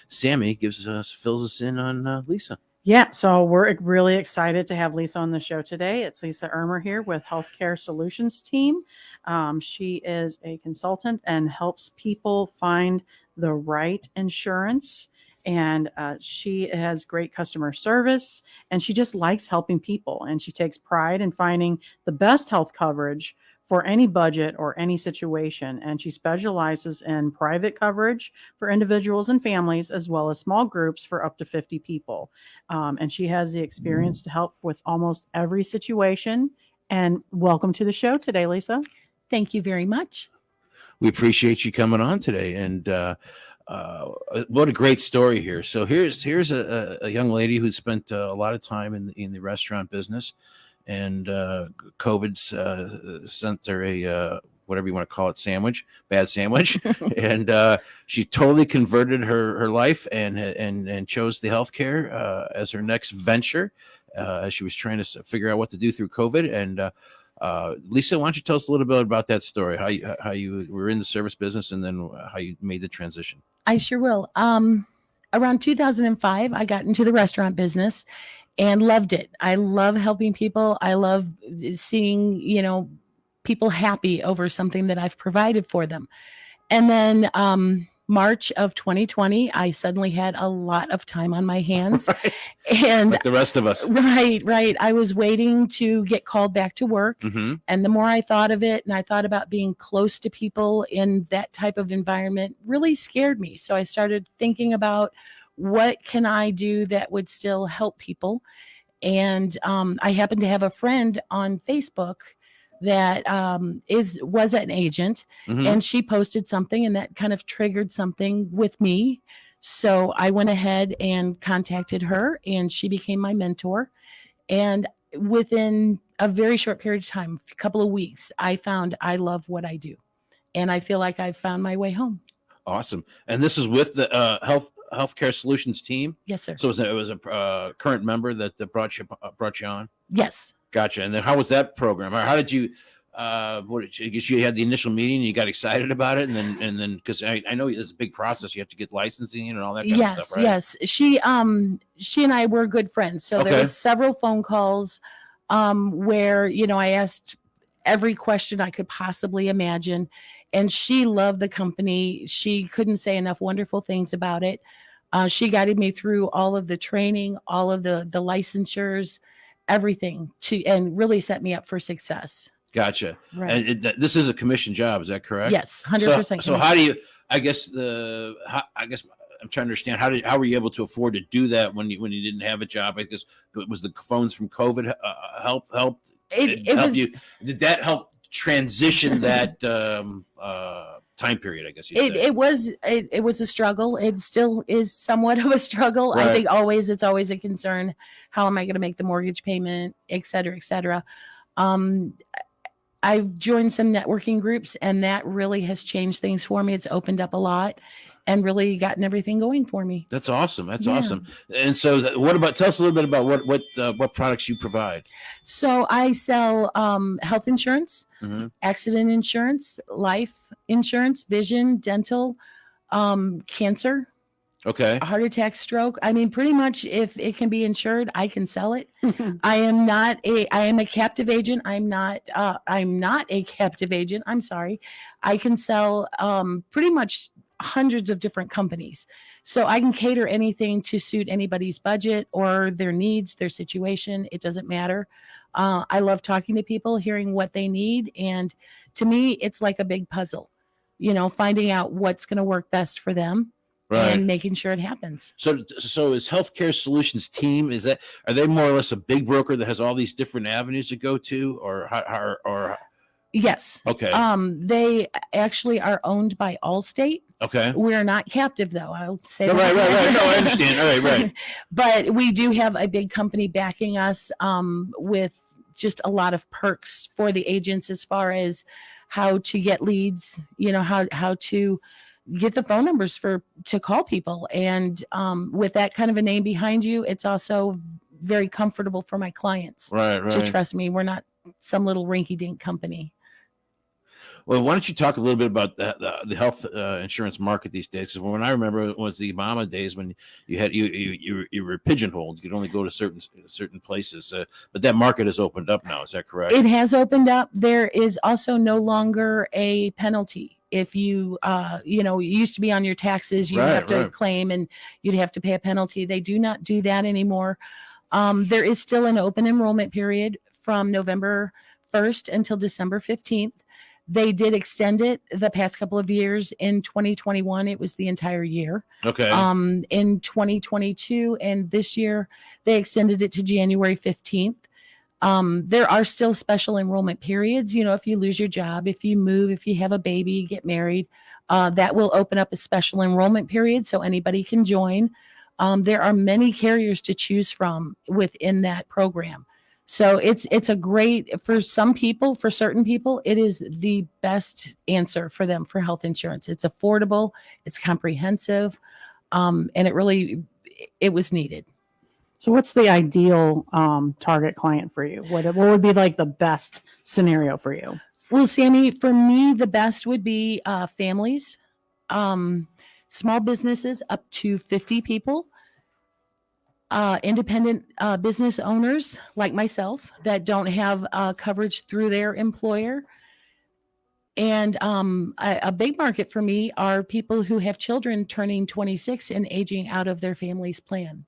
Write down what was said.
Sammy fills us in on Lisa. Yeah, so we're really excited to have Lisa on the show today. It's Lisa Ermer here with Healthcare Solutions Team. She is a consultant and helps people find the right insurance. And she has great customer service, and she just likes helping people. And she takes pride in finding the best health coverage for any budget or any situation. And she specializes in private coverage for individuals and families, as well as small groups for up to 50 people. And she has the experience to help with almost every situation. And welcome to the show today, Lisa. Thank you very much. We appreciate you coming on today. And what a great story here. So here's a young lady who spent a lot of time in the restaurant business, and COVID sent her a whatever you want to call it, bad sandwich. And she totally converted her life and chose the healthcare as her next venture as she was trying to figure out what to do through COVID. And Lisa, why don't you tell us a little bit about that story, how you were in the service business and then how you made the transition? I sure will. Around 2005, I got into the restaurant business and loved it. I love helping people. I love seeing, people happy over something that I've provided for them. And then March of 2020, I suddenly had a lot of time on my hands. Right. And like the rest of us. Right. I was waiting to get called back to work. Mm-hmm. And the more I thought of it, and I thought about being close to people in that type of environment, really scared me. So I started thinking about what can I do that would still help people. And I happened to have a friend on Facebook that was an agent, mm-hmm. and she posted something, and that kind of triggered something with me. So I went ahead and contacted her, and she became my mentor. And within a very short period of time, a couple of weeks, I found I love what I do, and I feel like I've found my way home. Awesome. And this is with the Healthcare Solutions team? Yes, sir. So it was a current member that brought you on? Yes. Gotcha. And then how was that program? Or how did you, I guess you had the initial meeting and you got excited about it, and then because I know it's a big process. You have to get licensing and all that kind of stuff, right? Yes. She and I were good friends. So there was several phone calls where, I asked every question I could possibly imagine. And she loved the company. She couldn't say enough wonderful things about it. She guided me through all of the training, all of the licensures, everything, and really set me up for success. Gotcha. Right. And this is a commission job, is that correct? Yes, 100%. So how do you? I guess I'm trying to understand how were you able to afford to do that when you didn't have a job? I guess was the phones from COVID helped? You? Did that help transition that time period? I guess it was a struggle. It still is somewhat of a struggle. Right. I think it's always a concern. How am I going to make the mortgage payment, et cetera, et cetera. I've joined some networking groups, and that really has changed things for me. It's opened up a lot and really gotten everything going for me. That's awesome. That's awesome. And so tell us a little bit about what products you provide. So I sell health insurance, mm-hmm. accident insurance, life insurance, vision, dental, cancer. Okay. Heart attack, stroke. I mean, pretty much if it can be insured, I can sell it. I am a captive agent. I'm not a captive agent. I'm sorry. I can sell pretty much hundreds of different companies. So I can cater anything to suit anybody's budget or their needs, their situation. It doesn't matter. I love talking to people, hearing what they need. And to me, it's like a big puzzle, finding out what's going to work best for them. Right. And making sure it happens. So is Healthcare Solutions team, are they more or less a big broker that has all these different avenues to go to, or Yes. Okay. They actually are owned by Allstate. Okay. We're not captive, though. I'll say that. Right. No, I understand. All right. But we do have a big company backing us with just a lot of perks for the agents as far as how to get leads, how to get the phone numbers to call people. And with that kind of a name behind you, it's also very comfortable for my clients right. to trust me. We're not some little rinky-dink company. Well, why don't you talk a little bit about the health insurance market these days? Because when I remember, it was the Obama days when you were pigeonholed. You could only go to certain places. But that market has opened up now. Is that correct? It has opened up. There is also no longer a penalty. If you, it used to be on your taxes, you'd have to claim and you'd have to pay a penalty. They do not do that anymore. There is still an open enrollment period from November 1st until December 15th. They did extend it the past couple of years. In 2021, it was the entire year. Okay. In 2022 and this year, they extended it to January 15th. There are still special enrollment periods. If you lose your job, if you move, if you have a baby, get married, that will open up a special enrollment period so anybody can join. There are many carriers to choose from within that program. So it's a great, for some people, for certain people, it is the best answer for them for health insurance. It's affordable, it's comprehensive, and it was needed. So what's the ideal target client for you? What would be like the best scenario for you? Well, Sammy, for me, the best would be families, small businesses up to 50 people, independent business owners like myself that don't have coverage through their employer. And a big market for me are people who have children turning 26 and aging out of their family's plan.